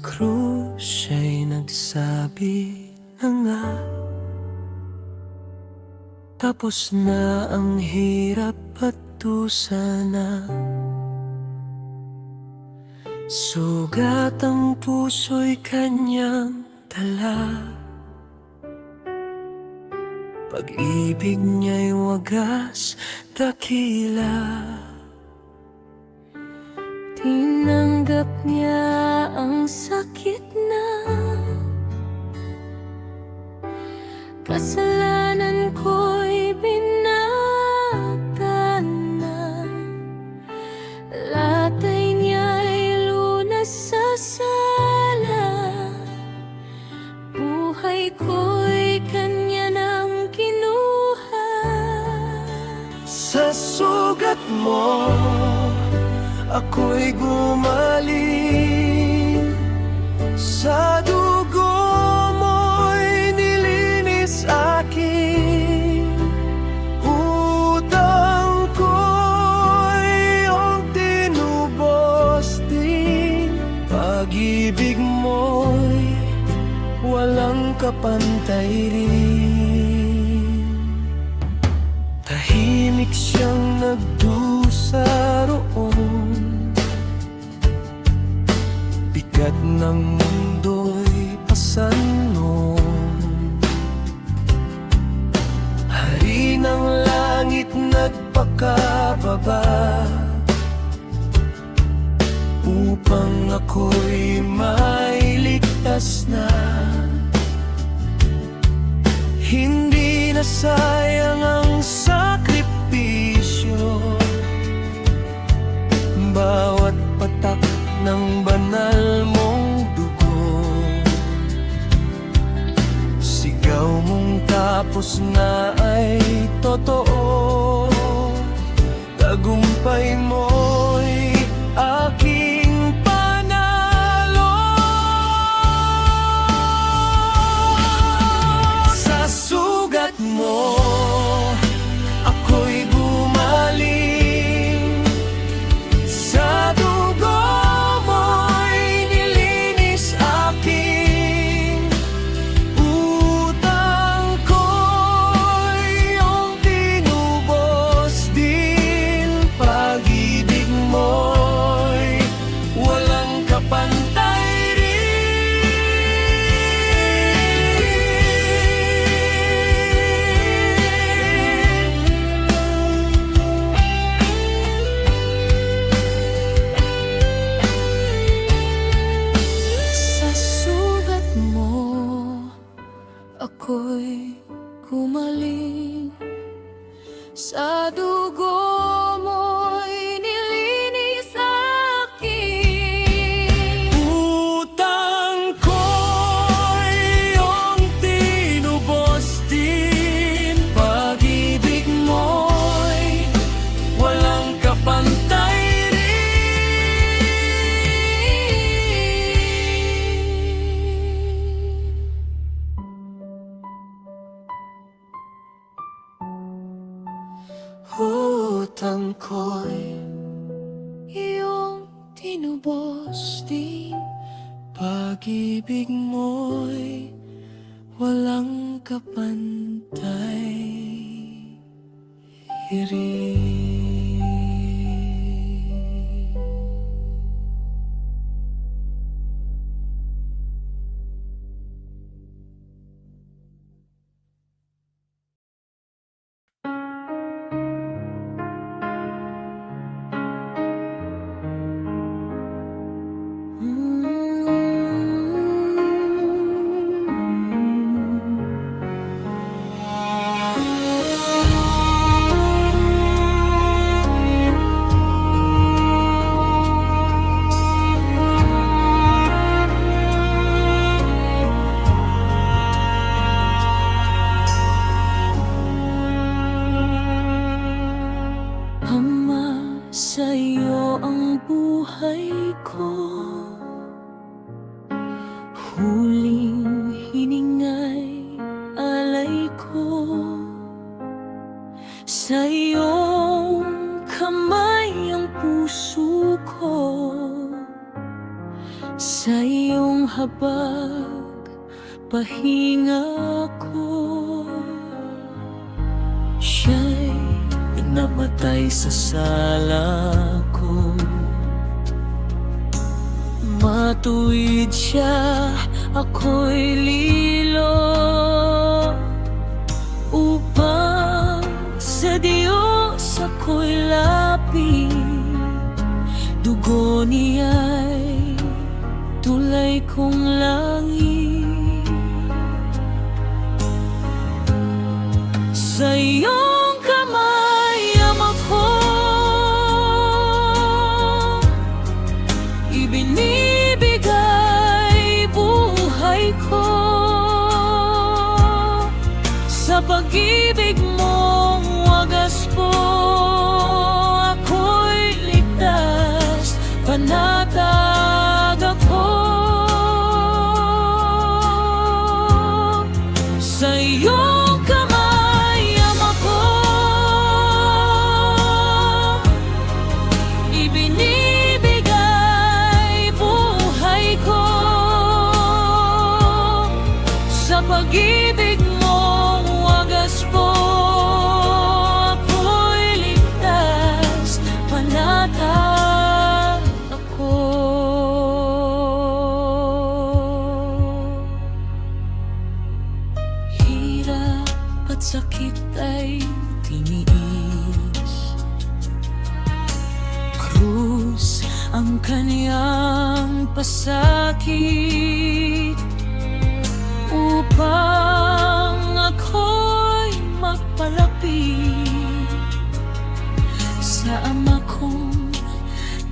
krus siya'y nagsabi na nga, tapos na ang hirap at dusa na. Sugat ang puso'y kanyang dala, pag-ibig niya'y wagas dakila. Tinanggap niya ang sakit na kasalanan ko'y binagtan na. Latay niya'y lunas sa sala, buhay ko'y kanya nang kinuha. Sa sugat mo ako'y gumaling, sa dugo mo'y nilinis aking utang ko'y iyong tinubos din. Pag-ibig mo'y walang kapantay rin. Tahimik siyang nagdusa roon, bigat ng mundo'y pasan noon. Hari ng langit nagpakababa upang ako'y mailigtas na. Hindi na sayang ang sakripisyo, bawat patak ng banal mong dugo. Sigaw mong tapos na ay totoo, tagumpay mo'y aking panalo. Sa sugat mo ako'y gumaling, sa dugo mo'y nilinis aking utang ko'y iyong tinubos din. Pag-ibig mo'y walang kapantay rin. Sa sugat mo ako'y gumaling, sa dugo mo'y nilinis aking utang ko'y iyong tinubos din. Pag-ibig mo'y walang kapantay rin. Utang ko'y iyong tinubos din. Pag-ibig mo'y walang kapantay rin. Sa'yo ang buhay ko, huling hininga'y alay ko. Sa iyong kamay ang puso ko, Sa iyong habag, pahinga ko. Siya'y namatay sa sala ko. Matuwid siya, ako'y lilo, upang sa Diyos ako'y lapit. Dugo niya'y tulay kong langit. Sa iyong kamay amang ko, ibinibigay buhay ko. Sa pag-ibig mong wagas po, ako'y ligtas, panatag ako. Sa iyong kamay amang ko, ibinibigay buhay ko. Sa pag-ibig mong wagas po, ako'y ligtas, panatag ako. Hirap at sakit ay tiniis, krus ang kaniyang pasakit, upang ako'y magpalapit sa Ama kong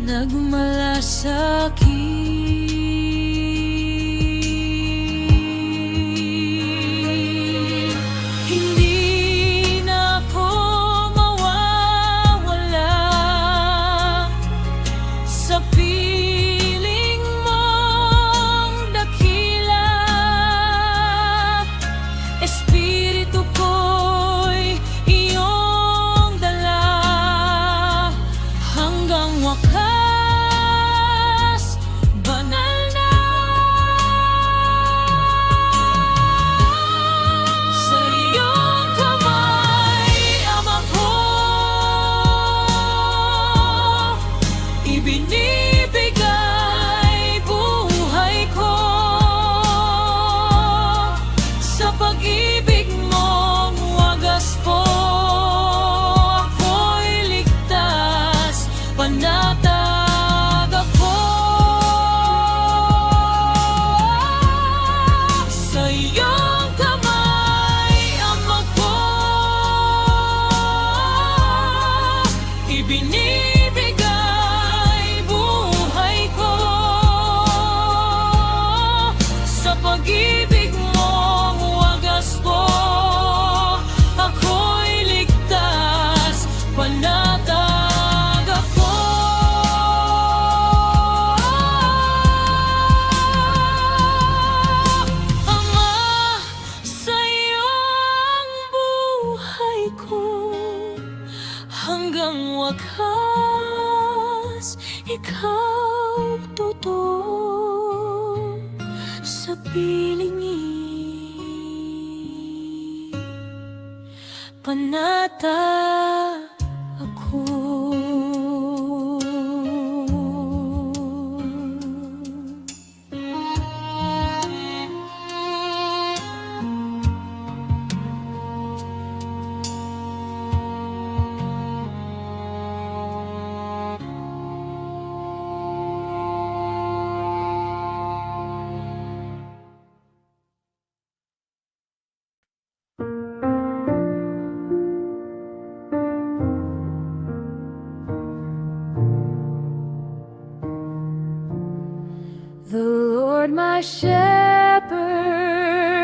nagmalasakit. Hindi na ako mawawala sa piling mong dakila. Espiritu ko'y iyong dala hanggang wakas, banal na. Sa iyong kamay amang ko, ibinibigay buhay ko. Sa pag-ibig mong wagas po, ako'y ligtas, panatag ako. Sa iyong kamay amang ko, ibinibigay buhay ko. Sa pag-ibig mong wagas po, ako'y ligtas, panatag ako. Ama, sa iyong buhay ko, hanggang wakas, ikaw totoo sa pilingin, panatag ako. The Lord my shepherd,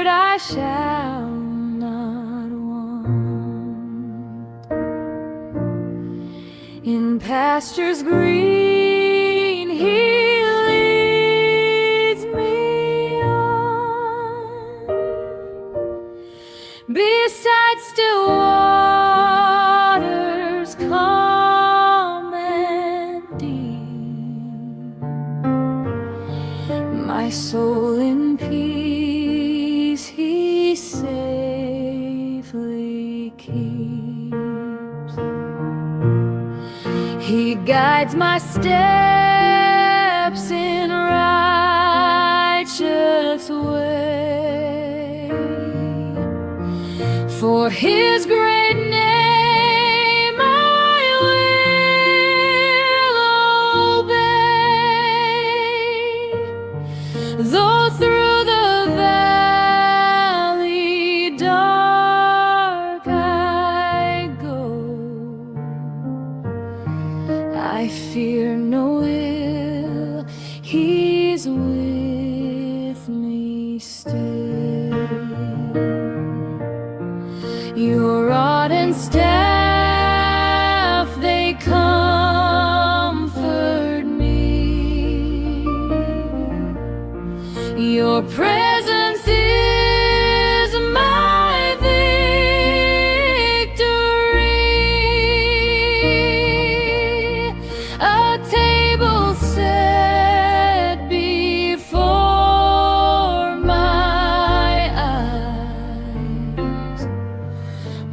I shall not want. In pastures green he leads me on, beside still waters calm and deep. My soul in peace He safely keeps. He guides my steps in righteous way. For His great name I will obey. Though through the valley dark I go, I fear no ill, He's with me still. Your rod and staff, they comfort me. Your presence is my victory. A table set before my eyes,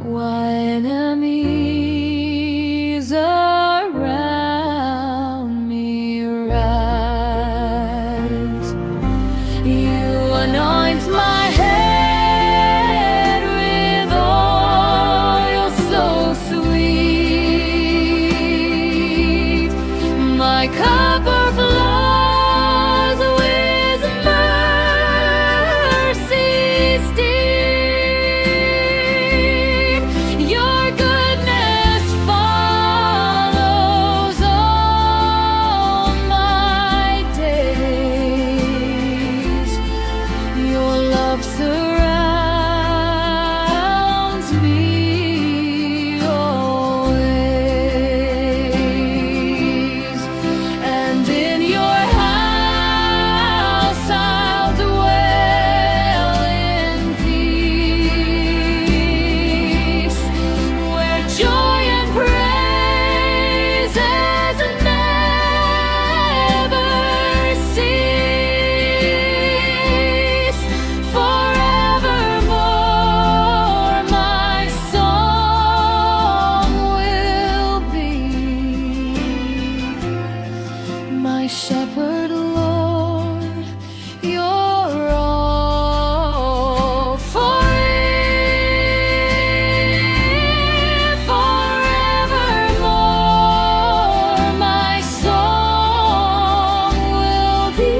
while enemies around me rise. You anoint my head with oil so sweet. My cup overflows with mercy's deep. Your goodness follows all my days. Your love surrounds me always, and in your house I'll dwell in peace, where joy and praises never cease. Forevermore my song will be. My shepherd, Lord, you're all for me. Forevermore my song will be.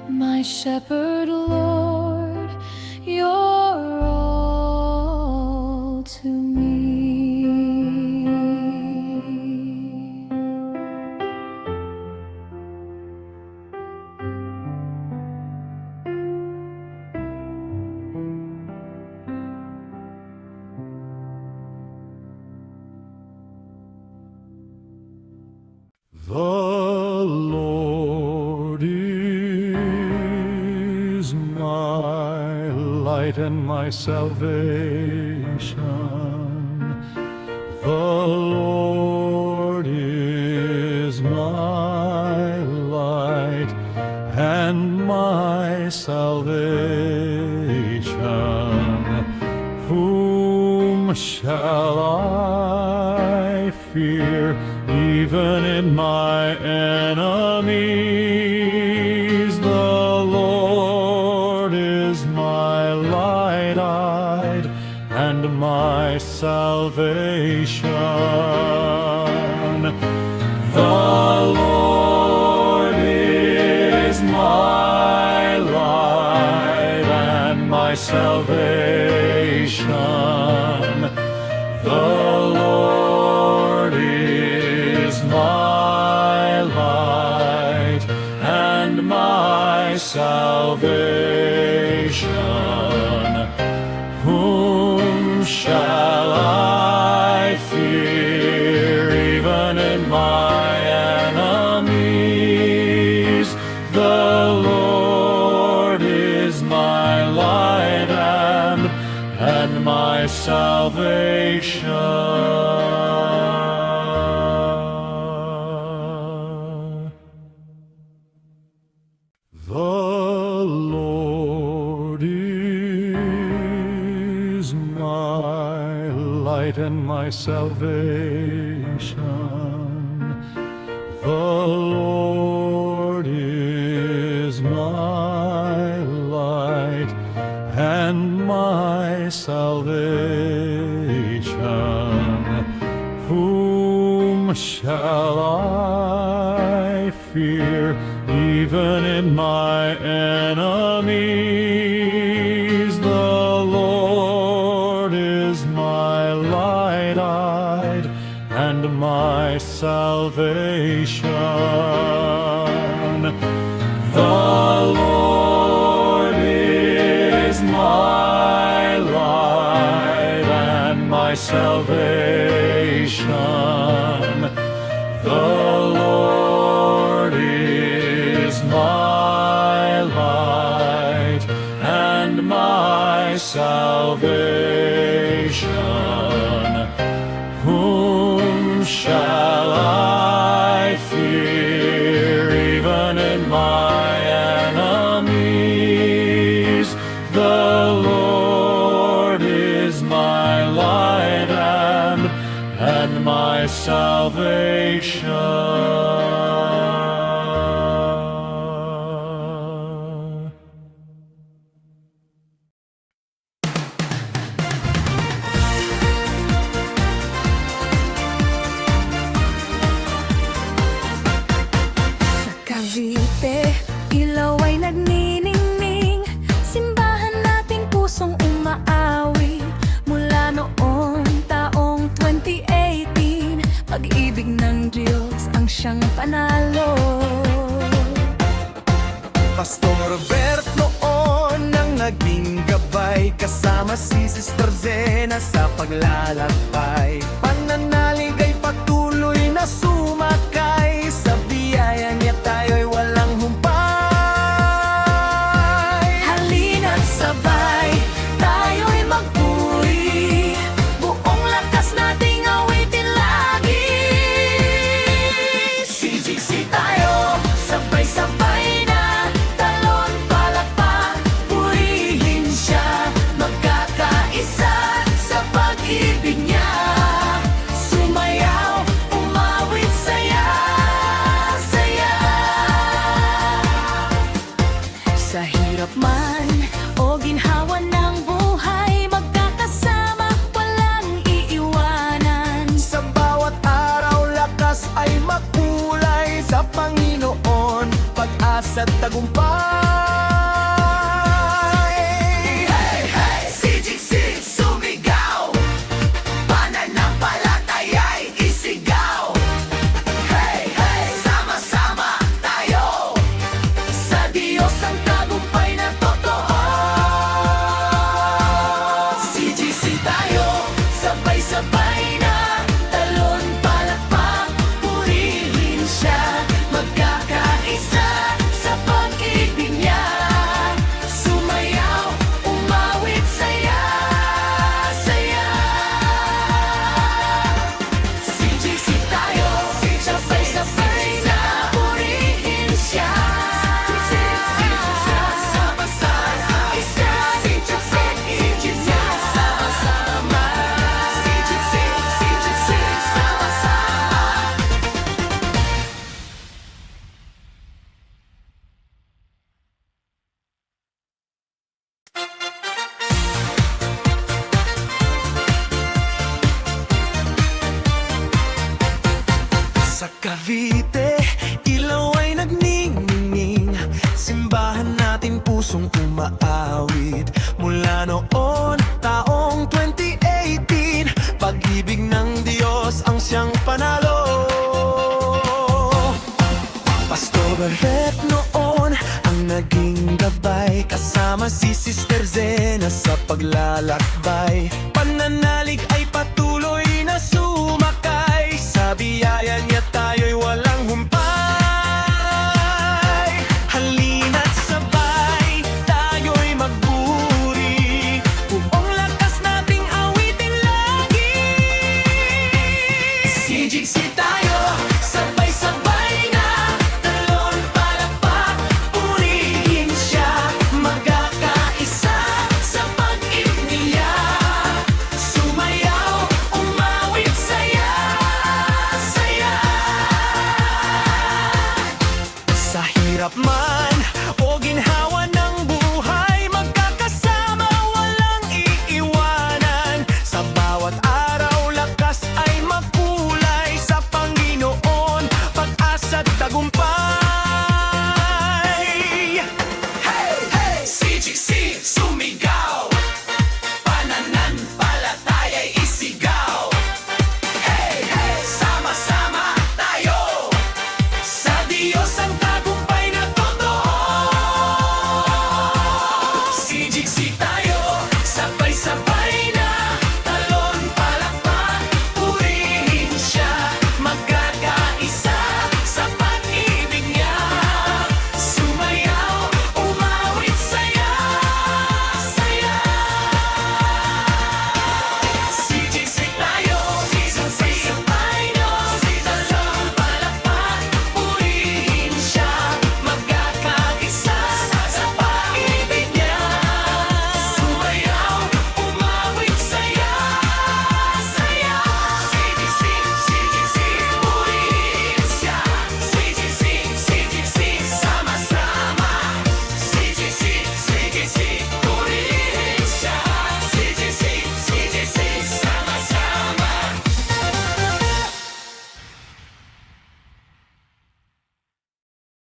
My shepherd, Lord, you're all to me. The Lord is my light and my salvation. The Lord is my light and my salvation. Whom shall I fear? Even in my enemies, the Lord is my light and my salvation. The Lord is my light and my salvation. The Lord is my light and my salvation. Whom shall I fear? Even in my enemies, the Lord is my light and my salvation. light and my salvation. The Lord is my light and my salvation. Whom shall I fear? Even in my enemies, the Lord is my light and my salvation. The Lord is my light and my salvation. The Lord is my light and my salvation. Whom shall I fear? Even in my enemies, the Lord is my light and my salvation. Cavite, ilaw ay nagniningning. Simbahan natin pusong umaawit. Mula noon, taong 2018, pag-ibig ng Diyos ang siyang panalo. Pastor Bert noon ang naging gabay, kasama si Sister Zena sa paglalakbay. Pananalig ay patuloy na sumakay, sa biyaya niya tayo'y walang humpay. Halina't sabay, tayo'y magpuri. Buong lakas nating awitin lagi. CGC tayo, sabay-sabay na. Talon, palakpak, purihin siya. Magkakaisa sa pag-ibig niya. Sumayaw, umawit, saya, saya. Sa hirap man o ginhawa ng buhay, magkakasama, walang iiwanan. Sa bawat araw lakas ay makulay, sa Panginoon pag-asa't tagumpay. Hey, hey, CGC, sumigaw. Pananampalataya'y isigaw. Hey, hey, sama-sama tayo. Sa Diyos ang tagumpay na totoo. CGC tayo, sabay-sabay na. Talon, palakpak, purihin siya. Magkakaisa sa pag-ibig niya. Sumayaw, umawit, saya, saya. CGC tayo, sabay-sabay na. Purihin siya. Sama-sama, isa, pag-ibig niya. Sama-sama, CGC, sama-sama. Sa Cavite, ilaw ay nagniningning. Simbahan natin pusong umaawit. Mula noon, taong 2018, pag-ibig ng Diyos ang siyang panalo. Pastor Bert noon ang naging gabay, kasama si Sister Zena sa paglalakbay. Pananalig ay patuloy na sumakay, sa biyaya niya tayo'y walang humpay. Halina't sabay, tayo'y magburi. Buong lakas nating awitin lagi. CGC tayo, sabay-sabay na. Talon, palakpak, purihin siya. Magkakaisa sa pag-ibig niya. Sumayaw, Mahirap man o ginhawa na